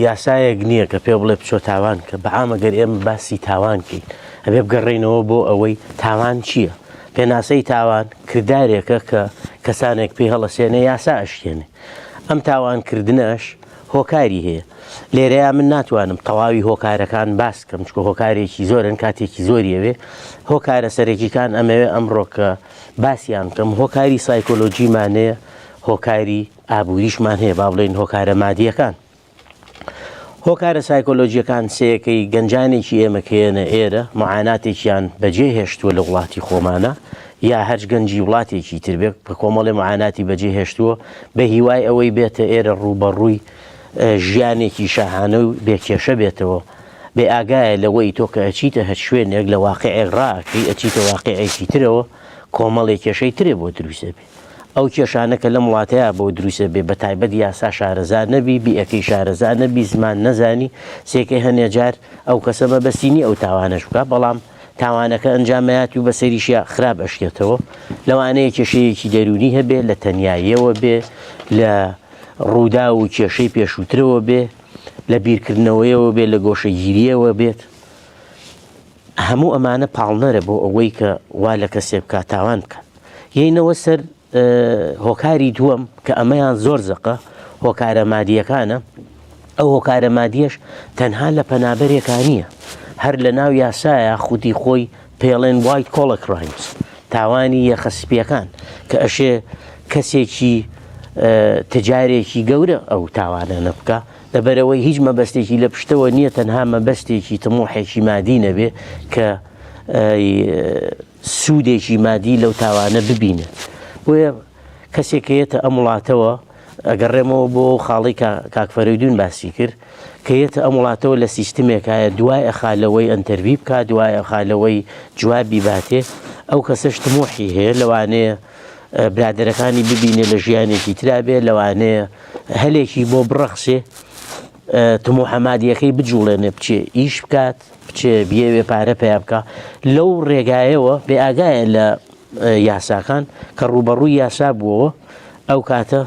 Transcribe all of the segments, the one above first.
یاسایەک نییە کە پێ بڵێ بچۆ تاوان کە بەعامە گەر ئێمە باسی تاوانکەین ئەبێ بگەڕێنەوە بۆ ئەوەی تاوان چییە؟ پێناسەی تاوان کردارێکە کە کەسانێک پێی هەڵەسێنێ یاسا ئەشتێنێ. ئەم تاوانکردنەش هۆکاری هەیە. لێرەیە من ناتوانم تەواوی هۆکارەکان باس بکەم چکە هۆکارێکی زۆرن کاتێکی زۆریەوێ. هۆکارە سەرەکیەکان ئەمەوێ ئەمڕۆ کە باسییان بکەم هۆکاری سایکۆلۆجیمانەیە، هۆکاری ئابووریشمان هەیە، با بڵێن هۆکارە مادیەکان. هۆکارە سایکۆلۆجیەکان سەیەکەی گەنجانێکی ئێمەکەێنە ئێرە معاناتێکیان بەجێ هێشتووە لە وڵاتی خۆمانە یا هەرچ گەنجی وڵاتێکی تر بێت بە کۆمەڵی معاناتی بەجێ هێشتووە بە هیوای ئەوەی بێتە ئێرە ڕوبەڕووی ژیانێکی شاهانە و بێکێشە بێتەوە، بێ ئاگایە لەوەی تۆ کە ئەچیتە هەر شوێنێک لە واقعێک ڕاکەی ئەچیتە واقعێکی ترەوە کۆمەڵێک کێشەی ترێ بۆ دروستە بێ. ئەو کێشانەکە لەم وڵاتەیە بۆ دروستە بێ بە تایبەت یاسا شارەزار نەبی، بیئەکەی شارەزار نەبی، زمان نەزانی، سێکەی هەنێ جار ئەو کەسە مەبەستینی ئەو تاوانەش بکە، بەڵام تاوانەکە ئەنجامەتی و بەسەریشە خراپ ئەشتێتەوە. لەوانەیە کێشەیەکی دەرونی هەبێ، لە تەنیاییەوە بێ، لە ڕوودا و کێشەی پێشووترەوە بێ، لە بیرکردنەوەیەوە بێ، لە گۆشەگیریەوە بێت. هەموو ئەمانە پاڵنەرە بۆ ئەوەی کە وا لە کەسێ بکە تاوان بکە. یەینەوە سەر هۆکاری دووەم کە ئەمەیان زۆر زەقە هۆکارە مادیەکانە. ئەو هۆکارە مادیەش تەنها لە پەنابەرێکانیە، هەر لە ناو یاسایە خودی خۆی پێڵێن وایت کۆڵە کرایمز، تاوانی یەخەسپیەکان کە ئەشێ کەسێکی تجارێکی گەورە ئەو تاوانە نەبکە لەبەرەوەی هیچ مەبەستێکی لە پشتەوە نییە، تەنها مەبەستێکی تموحێکی مادی نەبێ کە سوودێکی مادی لەو تاوانە ببینێت. بۆیە کەسێکەیەتە ئەم وڵاتەوە ئەگەڕێمەوە بۆ خاڵی کاکفەرەیدون باسی کرد کە یەتە ئەم وڵاتەوە لە سیستمێکایە دوای ئەخالەوەی ئەنتەروی بکە، دوای ئەخالەوەی جوابی باتێ، ئەو کەسەش تموحی هەیە، لەوانەیە برادەرەکانی ببینێ لە ژیانێکی ترابێ، لەوانەیە هەلێکی بۆ بڕەخسێ تموحە مادیەکەی بجوڵێنێ بچێ ئیش بکات، بچێ بیەوێ پارە پێیا بکە. لەو ڕێگایەوە بێ ئاگایە لە یاساکان کە ڕوبەڕووی یاسا بووەوە ئەو کاتە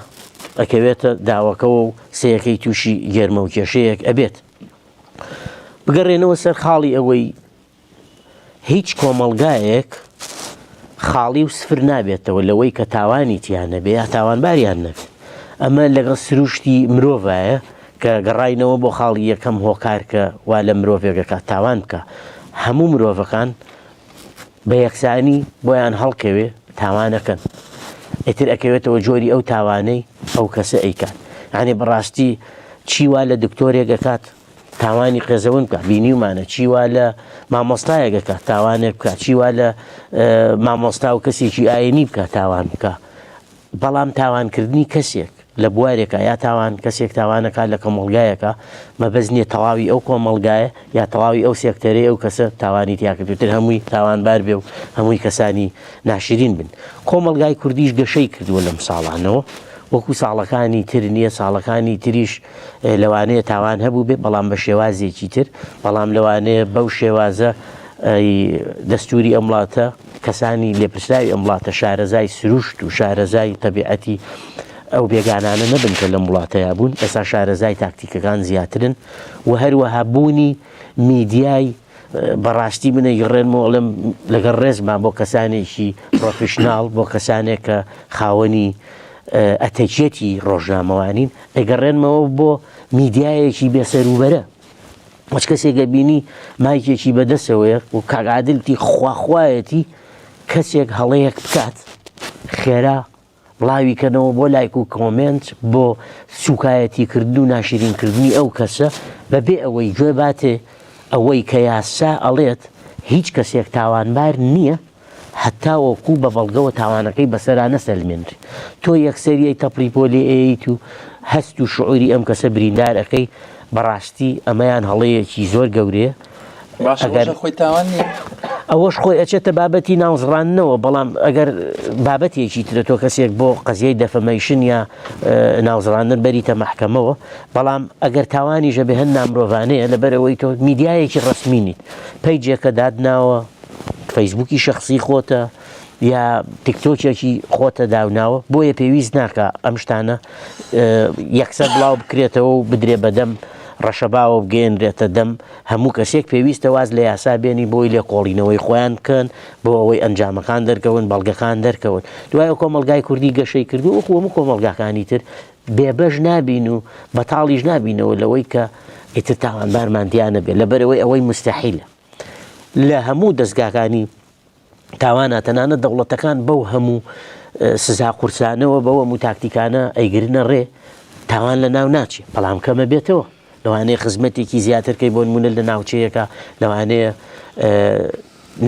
ئەکەوێتە داواکەوە و سەیەکەی تووشی گێرمە و کێشەیەک ئەبێت. بگەڕێنەوە سەر خاڵی ئەوەی هیچ کۆمەڵگایەک خاڵی و سفر نابێتەوە لەوەی کە تاوانی تیانە بێ یا تاوانباریان نەبێت. ئەمە لەگەڵ سروشتی مرۆڤایە کە گەڕاینەوە بۆ خاڵی یەکەم هۆکار کە وا لە مرۆڤێکەکە تاوان بکە. هەموو مرۆڤەکان بە یەکسانی بۆیان هەڵکەوێ تاوانەکەن، ئیتر ئەکەوێتەوە جۆری ئەو تاوانەی ئەو کەسە ئەیکات. یعنی بەڕاستی چیوا لە دکتۆرێکەکات تاوانی قێزەون بکە بینیومانە، چیوا لە مامۆستایەکەکات تاوانێک بکە، چیوا لە مامۆستا و کەسێکی ئاینی بکە تاوان بکە. بەڵام تاوانکردنی کەسێک لە بوارێکە یا تاوان کەسێک تاوانەکە لە کۆمەڵگایەکە مەبەست نییە تەواوی ئەو کۆمەڵگایە یا تەواوی ئەو سێکتەرەی ئەو کەسە تاوانی تیاکردتر هەمووی تاوانبار بێ و هەمووی کەسانی ناشرین بن. کۆمەڵگای کوردیش گەشەی کردووە لەم ساڵانەوە، وەکو ساڵەکانی تر نییە، ساڵەکانی تریش لەوانەیە تاوان هەبوو بێ بەڵام بە شێوازێکی تر، بەڵام لەوانەیە بەو شێوازە دەستوری ئەم وڵاتە کەسانی لێپرسراوی ئەم وڵاتە شارەزای سروشت و شارەزای تەبیعەتی ئەو بێگانانە نەبن کە لەم وڵاتەیە بوون، ئێستا شارەزای تاکتیکەکان زیاترن و هەروەها بوونی میدیای بەڕاستی منە گەڕێنمەوەڵم لەگەڵ ڕێزمان بۆ کەسانێکی پرۆفشناڵ، بۆ کەسانێک کە خاوەنی ئەتەچێتی ڕۆژنامەوانین ئەگەڕێنمەوە بۆ میدیایەکی بێسەروبەرە. هەچ کەسێکە بینی مایکێکی بەدەستەوەیە و کاگادلتی خواخوایەتی کەسێک هەڵەیەک بکات خێرا بڵاوی کەنەوە بۆ لایک و کۆمنت بۆ سوکایەتی کردن و ناشرینکردنی ئەو کەسە بەبێ ئەوەی گوێ باتێ ئەوەی کە یاسا ئەڵێت هیچ کەسێک تاوانبار نییە حتا وەکو بە بەڵگەوە تاوانەکەی بەسەرا نەسەلمێنری. تۆ یەکسەریەی تەپری پۆلی ئەیت و هەست و شعوری ئەم کەسە بریندارەکەی بەڕاستی ئەمەیان هەڵەیەکی زۆر گەورەیە. خۆی تاوان نیە ئەوەش خۆی ئەچێتە بابەتی ناوزڕاننەوە، بەڵام ئەگەر بابەتێکی ترە تۆ کەسێک بۆ قەزیەی دەفەمەیشن یا ناوزڕاندن بەریتە مەحکەمەوە، بەڵام ئەگەر تاوانیژە بە هەند نامرۆڤانەیە لەبەرەوەی تۆ میدیایەکی ڕسمینیت، پەیجێکە دادناوە، فەیسبووکی شەخصی خۆتە یا تیکتۆکێکی خۆتە داوناوە بۆیە پێویست ناکە ئەم شتانە یەکسەر بڵاو بکرێتەوە و بدرێ بەدەم ڕەشەباوە بگەێنرێتە دەم هەموو کەسێک پێویستە واز لە یاسا بێنی بۆی لێکۆڵینەوەی خۆیان بکەن بۆ ئەوەی ئەنجامەکان دەرکەون بەڵگەکان دەرکەون دوای کۆمەلگای کوردی گەشەی کردو وەکو هەموو کۆمەلگاکانی تر بێبەش نابین و بەتاڵیش نابینەوە لەوەی کە ئیتر تاوانبارمان دیانە بێت لەبەرەوەی ئەوەی مستەحیلە لە هەموو دەستگاکانی تاوانە تەنانەت دەوڵەتەکان بەو هەموو سزا قورسانەوە بەو هەموو تاکتیکانە ئەیگرنە ڕێ تاوان لە ناو ناچێ بەڵام کەمە بێتەوە لەوانەیە خزمەتێکی زیاترکەی بۆ نمونە لە ناوچەیەکە لەوانەیە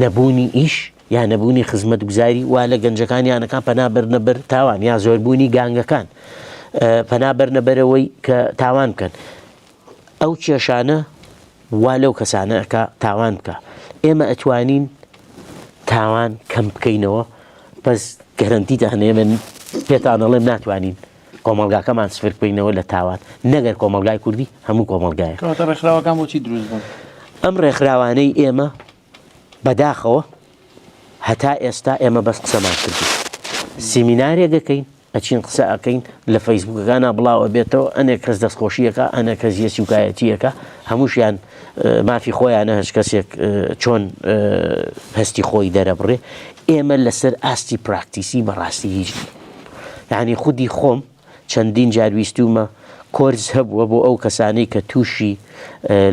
نەبوونی ئیش یا نەبوونی خزمەت گوزاری وا لە گەنجەکانیانەکان پەنابەرنەبەر تاوان یا زۆربوونی گانگەکان پەنابەرنەبەرەوەی کە تاوان بکەن ئەو کێشانە وا لەو کەسانەکە تاوان بکە ئێمە ئەتوانین تاوان کەم بکەینەوە بەس گەرنتیتە هەنێ من پێتانەڵێم ناتوانین کۆمەلگاکەمان سفر بکەینەوە لە تاوان نەگەر کۆمەلگای کوردی هەموو کۆمەلگایە ڕێکخراوەکان بۆچی دروست بوون ئەم ڕێکخراوانەی ئێمە بەداخەوە هەتا ئێستا ئێمە بەس قسەمان کردی سیمینارێک دەکەین ئەچین قسە ئەەکەین لە فەیسبوکەکانە بڵاوە بێتەوە ئەنێک کەس دەستخۆشیەکە ئەنە کەس یەسی وکایەتیەکە هەمووشیان مافی خۆیانە هەش کەسێک چۆن هەستی خۆی دەرەبڕێ ئێمە لەسەر ئاستی پراکتیسی بەڕاستی هیچ یعنی خودی خۆم چەندین جارویستومە کۆرس هەبووە بۆ ئەو کەسانەی کە تووشی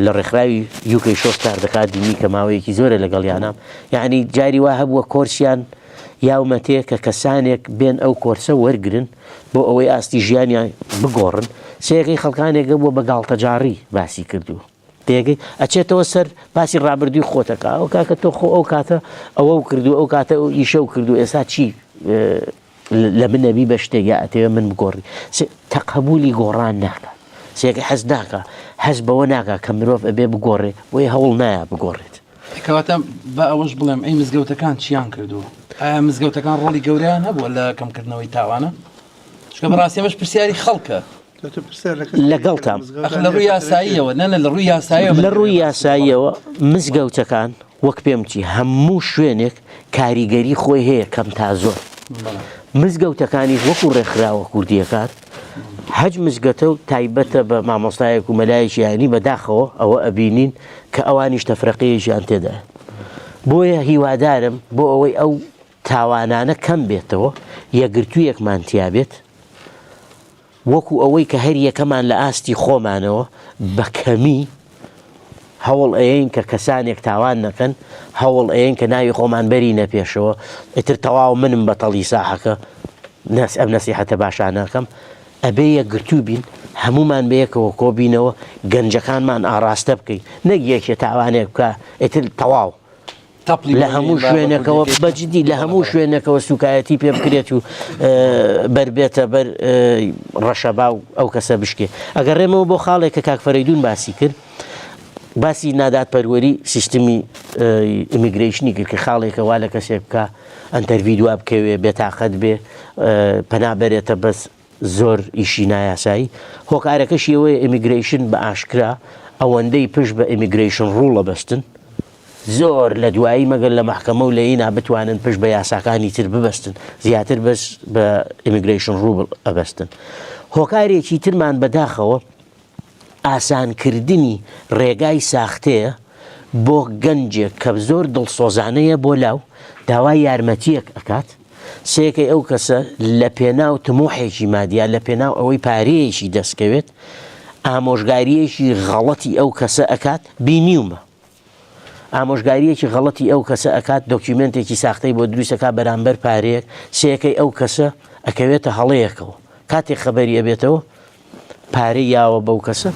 لە ڕێکخراوی یوکەی شۆ ستاردەکات دینی کە ماوەیەکی زۆرە لەگەڵیانام یعنی جاری وا هەبووە کۆرسیان یاومەتەیە کە کەسانێک بێن ئەو کۆرسە وەرگرن بۆ ئەوەی ئاستی ژیانیان بگۆڕن سێگەی خەڵکانێکە بووە بە گاڵتەجاری باسی کردووە تێگەی ئەچێتەوە سەر باسی ڕابردووی خۆتەکە ئەو کاکە تۆ خۆ ئەو کاتە ئەوە کردو ئەو کاتە ئیشە و کردو ئێستا چی لە منەبی بە شتێک ئەتەوە من بگۆڕی تەقبولی گۆڕان ناکە سێگەی حەز ناکە حەز بەوە ناکە کە مرۆڤ ئەبێ بگۆڕێ بۆی هەوڵ نایە بگۆڕێت کەواتە بە ئەوەش بڵێم ئەی مزگەوتەکان چیان کردووە ئایا مزگەوتەکان ڕۆڵی گەوریان هەبووە لە کەمکردنەوەی تاوانە چکە بەڕاستی ئەمەش پرسیاری خەڵکە لەگەڵتان لە ڕووی یاساییەوە نە لە ڕووی یاساییەوە لە ڕووی یاساییەوە مزگەوتەکان وەک پێم چی هەموو شوێنێک کاریگەری خۆی هەیە کەم تا زۆر مزگەوتەکانی وەکو ڕێکخراوە کوردیەکان حەج مزگەوتە و تایبەتە بە مامۆستایەک و مەلایەکی یانی بەداخەوە ئەوە ئەبینین کە ئەوانیش تەفرەقەیەکیان تێدایە بۆیە هیوادارم بۆ ئەوەی ئەو تاوانانە کەم بێتەوە یەکگرتوویەکمان تیا بێت وەکو ئەوەی کە هەر یەکەمان لە ئاستی خۆمانەوە بە کەمی هەوڵ ئەین کە کەسانێک تاوان نەکەن هەوڵ ئەین کە ناوی خۆمان بەری نەپێشەوە ئیتر تەواو منم بە تەڵی ساحەکە ئەم نەسیحەتە باشانەکەم ئەبێ یەکگرتوو بین هەمومان بەیەکەوە کۆبینەوە گەنجەکانمان ئاراستە بکەین نەک یەکێ توانێک بکە ئیتر تەواو لە هەموو شوێنێکەوە بەجددی لە هەموو شوێنێکەوە سوکایەتی پێ بکرێت و بەربێتە بەر ڕەشەبا و ئەو کەسە بشکێ ئەگەر ڕێمەوە بۆ خاڵێک کە کاک فەرەیدون باسی کرد باسی نادات پەروەری سیستمی ئیمیگریشنی کرد کە خاڵێکە وا لە کەسێک بکە ئەنتەروی دوا بکەوێ بێتاقەت بێ پەنابەرێتە بەس زۆر ئیشی نایاسایی هۆکارەکەشی ئەوەیە ئیمیگریشن بە ئاشکرا ئەوەندەی پشت بە ئیمیگریشن ڕوڵە بەستن زۆر لە دوایی مەگەر لە مەحکەمە و لەینا بتوانن پشت بە یاساکانی تر ببەستن زیاتر بەس بە ئیمیگریشن ڕوو ئەبەستن هۆکارێکی ترمان بەداخەوە ئاسانکردنی ڕێگای ساختەیە بۆ گەنجێک کە زۆر دڵسۆزانەیە بۆ لاو داوای یارمەتیەک ئەکات سێکەی ئەو کەسە لە پێناو تموحێکی مادیە لە پێناو ئەوەی پارەیەکی دەستکەوێت ئامۆژگاریەکی غەڵەتی ئەو کەسە ئەکات بینیومە ئامۆژگاریەکی غەڵەتی ئەو کەسە ئەکات دۆکیومنتێکی ساختەی بۆ دروستەکە بەرامبەر پارەیەک سێکەی ئەو کەسە ئەکەوێتە هەڵەیەکەوە کاتێک خەبەری ئەبێتەوە پارەی یاوە بەو کەسە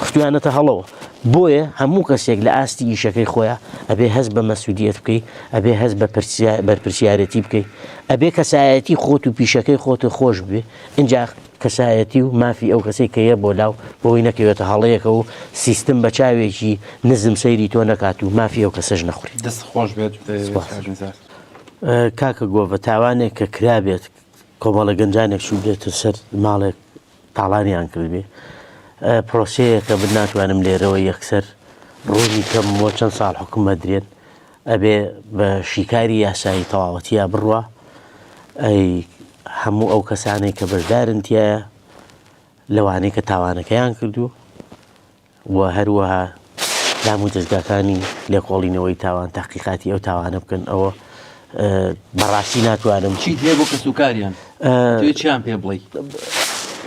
ختوانەتە هەڵەوە بۆیە هەموو کەسێک لە ئاستی ئیشەکەی خۆیان ئەبێ هەست بە مەسئولیەت بکەی ئەبێ هەست بە بەرپرسیارەتی بکەی ئەبێ کەسایەتی خۆت و پیشەکەی خۆت خۆش بێ اینجا کەسایەتی و مافی ئەو کەسەی کە یە بۆ لاو بۆی نەکەوێتە هەڵەیەکە و سیستم بە چاوێکی نزم سەیری تۆ نەکات و مافی ئەو کەسەش نەخوری دەست خۆش بێت کاکە گۆڤە تاوانێک کە کرابێت کۆمەڵە گەنجانێک شو بێتە سەر ماڵێک تاڵانیان کردبێ پرۆسەیەکە بن ناتوانم لێرەوە یەکسەر ڕوونی کەم بۆ چەند ساڵ حکومە درێن ئەبێ بە شیکاری یاسایی تەواوەتیە بڕوە ئەی هەموو ئەو کەسانەی کە بەشدارن تایە لەوانەیە کە تاوانەکەیان کردو و هەروەها دام و دەستگاکانی لێکۆڵینەوەی تاوان تاقیقاتی ئەو تاوانە بکەن ئەوە بەڕاستی ناتوانم چیت هەیە بۆ کە سوکاریان توێ چیان پێ بڵێ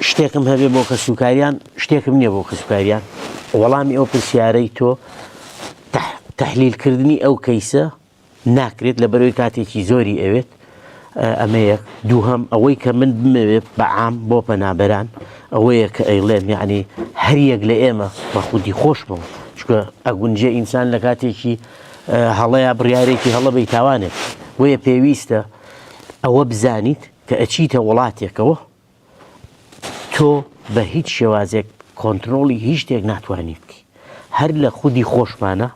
شتێکم هەبێ بۆ کە سوکاریان شتێکم نییە بۆ کە سوکاریان وەڵامی ئەو پرسیارەی تۆ تەحلیلکردنی ئەو کەیسە ناکرێت لە بەرەوەی کاتێکی زۆری ئەوێت ئەمە یەک دووهەم ئەوەی کە من بمەوێت بەعام بۆ پەنابەران ئەوەیە کە ئەیڵێن یعنی هەریەک لە ئێمە بە خودی خۆشمەوە چکە ئەگونجێ ئینسان لە کاتێکی هەڵەیە بڕیارێکی هەڵە بەی تاوانێت وەیە پێویستە ئەوە بزانیت کە ئەچیتە وڵاتێکەوە تۆ بە هیچ شێوازێک کۆنتترۆلی هیچ شتێک ناتوانانی بکەی هەر لە خودی خۆشمانە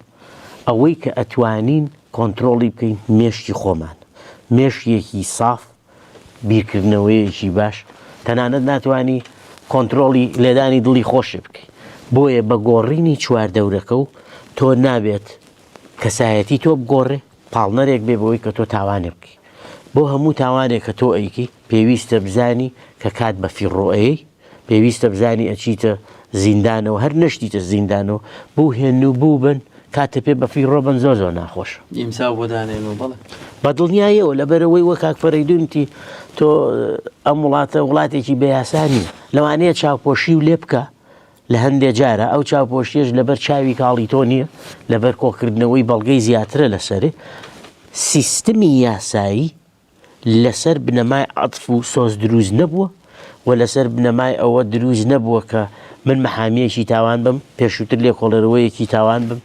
ئەوەی کە ئەتوانین کۆنتترۆلی بکەین مێشتی خۆمان مێشتێکی ساف بیرکردنەوەیەکی باش تەنانەت ناتوانانی کۆنتترۆلی لێدانی دڵی خۆشی بکەیت بۆیە بە گۆڕینی چواردەورەکە و تۆ نابێت کەسایەتی تۆ بگۆڕێ پاڵنەرێک بێ بەوەی کە تۆ تاوانێ بکەیت بۆ هەموو تاوانێک کە تۆ ئەیکی پێویستە بزانی کە کات بە فیڕۆئەیە پێویستە بزانی ئەچیتە زیندانەوە هەر نەشتیتە زیندانەوە بوو هێن و بوو بن کاتە پێ بە فیڕۆ بن زۆر زۆر ناخۆش ئیمسا بۆ دانێنەوە بەڵێ بە دڵنیاییەوە لەبەرەوەی وە کاک فەرەیدونتی تۆ ئەم وڵاتە وڵاتێکی بەیاسانی لەوانەیە چاوپۆشی و لێ بکە لە هەندێک جارە ئەو چاوپۆشیێش لەبەر چاوی کاڵی تۆ نییە لەبەر کۆکردنەوەی بەڵگەی زیاترە لەسەرێ سیستمی یاسایی لەسەر بنەمای عەتف و سۆز دروست نەبووە و لەسەر بنەمای ئەوە دروست نەبووە کە من مەحامیەکی تاوان بم پێشووتر لێکۆڵەرەوەیەکی تاوان بم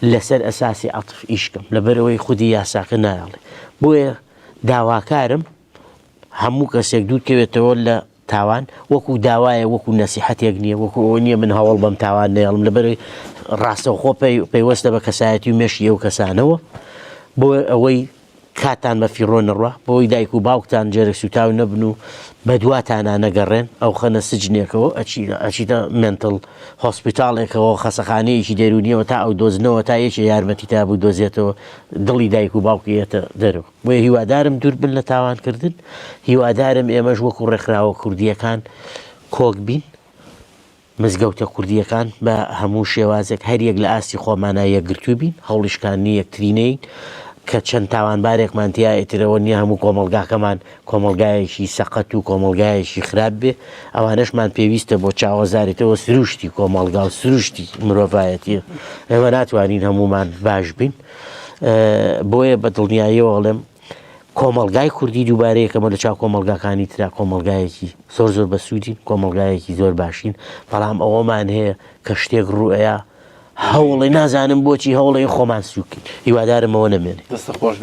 لەسەر ئەساسی عەتف ئیشکم لەبەرەوەی خودی یاساکە نایاڵێ بۆیە داواکارم هەموو کەسێک دوورکەوێتەوە لە تاوان وەکو داوایە وەکو نەسیحەتێک نییە وەکو ئەوە نییە من هەوڵ بەم تاوان نەیەڵم لەبەرەوەی ڕاستەوخۆ پەیوەستە بە کەسایەتی و مێشتی ئەو کەسانەوە بۆ ئەوەی کاتان بە فیڕۆ نەڕوا بۆی دایک و باوکتان جێرە سوتاو نەبن و بە دواتانە نەگەڕێن ئەو خەنە سجنێکەوە ئەچیتە مێنتڵ هۆسپیتاڵێکەوە خەسەخانەیەکی دەرونیەوە تا ئەو دۆزنەوە تا یەکێ یارمەتی تا بوو دۆزێتەوە دڵی دایک و باوکیێتە دەرەوە بۆیە هیوادارم دوور بن لە تاوانکردن هیوادارم ئێمەش وەکو ڕێکخراوە کوردیەکان کۆک بین مزگەوتە کوردیەکان بە هەموو شێوازێک هەریەک لە ئاستی خۆمانە یەکگرتوو بین هەوڵیشکانی یەکترینەی کە چەند تاوانبارێکمان تایەترەوە نییە هەموو کۆمەلگاکەمان کۆمەلگایەکی سەقەت و کۆمەلگایەکی خراپ بێ ئەوانەشمان پێویستە بۆ چاوەزارێتەوە سروشتی کۆمەلگا و سروشتی مرۆڤایەتیە ئێمە ناتوانین هەمومان باش بین بۆیە بە دڵنیاییەوە ئەڵێم کۆمەلگای کوردی دووبارەیەکەمە لە چاو کۆمەلگاکانی ترا کۆمەلگایەکی زۆر زۆر بەسوودین کۆمەلگایەکی زۆر باشین بەڵام ئەوەمان هەیە کە شتێک ڕوئەیە هەوڵی نازانم بۆچی هەوڵی خۆمان سووکین هیوادارم ئەوە نەمێنێ دەستە خۆش